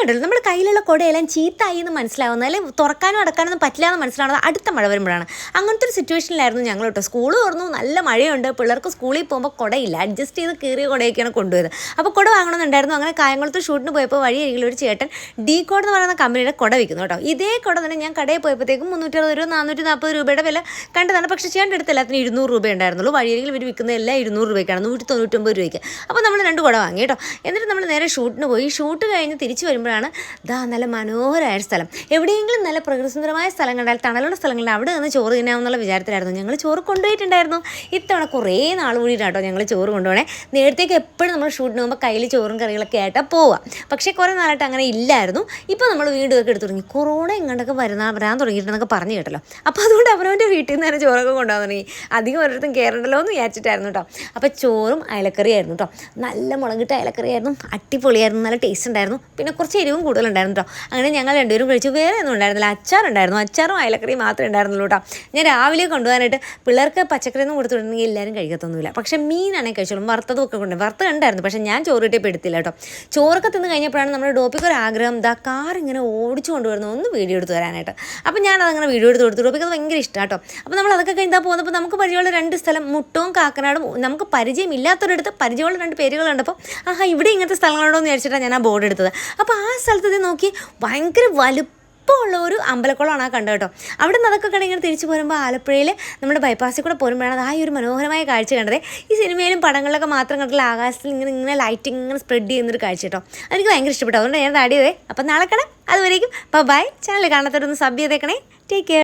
കണ്ടല്ലോ നമ്മുടെ കയ്യിലുള്ള കുടയെല്ലാം ചീത്തായി എന്ന് മനസ്സിലാവുന്നത്, അല്ലെങ്കിൽ തുറക്കാനോ അടക്കാനൊന്നും പറ്റില്ല എന്ന് മനസ്സിലാവുന്നത് അടുത്ത മഴ വരുമ്പോഴാണ്. അങ്ങനത്തെ ഒരു സിറ്റുവേഷനിലായിരുന്നു ഞങ്ങൾ കേട്ടോ. സ്കൂൾ തുറന്നു, നല്ല മഴയുണ്ട്, പിള്ളേർക്ക് സ്കൂളിൽ പോകുമ്പോൾ കുടയില്ല, അഡ്ജസ്റ്റ് ചെയ്ത് കീറിയ കുടയൊക്കെയാണ് കൊണ്ടുപോയത്. അപ്പോൾ കുട വാങ്ങണമെന്നുണ്ടായിരുന്നു. അങ്ങനെ കായംകുളത്ത് ഷൂട്ടിന് പോയപ്പോൾ വഴിയരികിൽ ഒരു ചേട്ടൻ ഡി കോഡ് എന്ന് പറയുന്ന കമ്പനിയുടെ കുട വിൽക്കുന്നു കേട്ടോ. ഇതേ കുട തന്നെ ഞാൻ കടയിൽ പോയപ്പോഴത്തേക്കും 360 രൂപ 440 രൂപയുടെ വില കണ്ടതാണ്. പക്ഷേ ചേട്ടൻ്റെ അടുത്ത് എല്ലാത്തിനും 200 രൂപ ഉണ്ടായിരുന്നുള്ളൂ. വഴിയരികിൽ ഇവർ വിൽക്കുന്ന എല്ലാം 200 രൂപയ്ക്കാണ്, 199 രൂപയ്ക്ക്. അപ്പോൾ നമ്മൾ 2 കുട വാങ്ങി കേട്ടോ. എന്നിട്ട് നമ്മൾ നേരെ ഷൂട്ടിന് പോയി. ഷൂട്ട് കഴിഞ്ഞ് തിരിച്ച് വരുമ്പോഴാണ് നല്ല മനോഹരമായ സ്ഥലം. എവിടെയെങ്കിലും നല്ല പ്രകൃതിസുന്ദരമായ സ്ഥലം കണ്ടാൽ, തണലുള്ള സ്ഥലങ്ങളുണ്ട്, അവിടെ നിന്ന് ചോറ് തിന്നാമെന്നുള്ള വിചാരത്തിലായിരുന്നു. ഞങ്ങൾ ചോറ് കൊണ്ടുപോയിട്ടുണ്ടായിരുന്നു. ഇത്തവണ കുറേ നാൾ കൂടിയിട്ടാട്ടോ ഞങ്ങൾ ചോറ് കൊണ്ടുപോകണേ. നേരത്തേക്ക് എപ്പോഴും നമ്മൾ ഷൂട്ടിന് പോകുമ്പോൾ കയ്യിൽ ചോറും കറികളൊക്കെ ആയിട്ടാണ് പോവുക. പക്ഷേ കുറേ നാളായിട്ട് അങ്ങനെ ഇല്ലായിരുന്നു. ഇപ്പോൾ നമ്മൾ വീണ്ടും ഒക്കെ എടുത്തു തുടങ്ങി. കൊറോണ എങ്ങോട്ടൊക്കെ വരാൻ തുടങ്ങിയിട്ടുണ്ടെന്നൊക്കെ പറഞ്ഞു കേട്ടല്ലോ. അപ്പോൾ അതുകൊണ്ട് അവനവൻ്റെ വീട്ടിൽ നിന്ന് തന്നെ ചോറൊക്കെ കൊണ്ടുപോകാൻ തുടങ്ങി. അധികം ഒരിടത്തും കയറണ്ടല്ലോ എന്ന് വിചാരിച്ചിട്ടായിരുന്നു കേട്ടോ. അപ്പോൾ ചോറും അയലക്കറിയായിരുന്നു കേട്ടോ. നല്ല മുളകിട്ട അയലക്കറിയായിരുന്നു, അടിപൊളിയായിരുന്നു, നല്ല ടേസ്റ്റ് ഉണ്ടായിരുന്നു. പിന്നെ കുറച്ച് എരിവും കൂടുതലുണ്ടായിരുന്നു കേട്ടോ. അങ്ങനെ ഞങ്ങൾ രണ്ടുപേരും കഴിച്ചു. വേറെ ഒന്നും ഉണ്ടായിരുന്നില്ല. അച്ചാറുണ്ടായിരുന്നു, അച്ചാറും അയലക്കറിയും മാത്രമേ ഉണ്ടായിരുന്നുള്ളൂ കേട്ടോ. ഞാൻ രാവിലെ കൊണ്ടുപോകാനായിട്ട് പിള്ളേർക്ക് പച്ചക്കറിയൊന്നും കൊടുത്തുവിട്ടുണ്ടെങ്കിൽ എല്ലാവരും കഴിക്കത്തൊന്നുമില്ല. പക്ഷേ മീനാണെങ്കിൽ കഴിച്ചോളും. വറുത്തതും ഒക്കെ കൊണ്ട് വറുത്ത് കണ്ടായിരുന്നു. പക്ഷേ ഞാൻ ചോറ് കിട്ടിയപ്പോൾ എടുത്തില്ല കേട്ടോ. ചോറൊക്കെ തിന്ന് കഴിഞ്ഞപ്പോഴാണ് നമ്മുടെ ഡോപ്പിക്ക് ഒരു ആഗ്രഹം, കാർ ഇങ്ങനെ ഓടിച്ചു കൊണ്ടുവരുന്നു, ഒന്ന് വീഡിയോ എടുത്ത് തരാനായിട്ട്. അപ്പോൾ ഞാൻ അതങ്ങനെ വീഡിയോ എടുത്ത് കൊടുത്തു. ഡോപ്പിക്ക് അത് ഭയങ്കര ഇഷ്ടമാണ് കേട്ടോ. അപ്പോൾ നമ്മൾ അതൊക്കെ കഴിഞ്ഞാൽ പോകുന്നപ്പോൾ നമുക്ക് പരിചയമുള്ള 2 സ്ഥലം, മുട്ടവും കാക്കനാടും, നമുക്ക് പരിചയമില്ലാത്തൊരിടത്ത് പരിചയമുള്ള 2 പേരുകൾ കണ്ടപ്പോൾ ഇവിടെ ഇങ്ങനത്തെ സ്ഥലങ്ങളുണ്ടോ എന്ന് വിചാരിച്ചിട്ടാണ് ഞാൻ ആ ബോർഡ് എടുത്തത്. അപ്പോൾ ആ സ്ഥലത്ത് നോക്കി ഭയങ്കര വലുപ്പമുള്ള ഒരു അമ്പലക്കുളമാണ് ആ കണ്ടത് കേട്ടോ. അവിടെ നിന്ന് അതൊക്കെ കണ്ട് ഇങ്ങനെ തിരിച്ചു പോരുമ്പോൾ ആലപ്പുഴയിൽ നമ്മുടെ ബൈപ്പാസിൽ കൂടെ പോരുമ്പോഴാണ് ആ ഒരു മനോഹരമായ കാഴ്ച കണ്ടത്. ഈ സിനിമയിലും പടങ്ങളിലൊക്കെ മാത്രം കണ്ടില്ല, ആകാശത്തിൽ ഇങ്ങനെ ലൈറ്റിംഗ് ഇങ്ങനെ സ്പ്രെഡ് ചെയ്യുന്നൊരു കാഴ്ച കേട്ടോ. എനിക്ക് ഭയങ്കര ഇഷ്ടപ്പെട്ടു. അതുകൊണ്ട് ഞാൻ താടിയതേ. അപ്പം നാളെ കാണാം. അതുവരേക്കും ബൈ. ചാനൽ കാണാത്തവരൊന്ന് സബ് ചെയ്തേക്കണേ. Take care.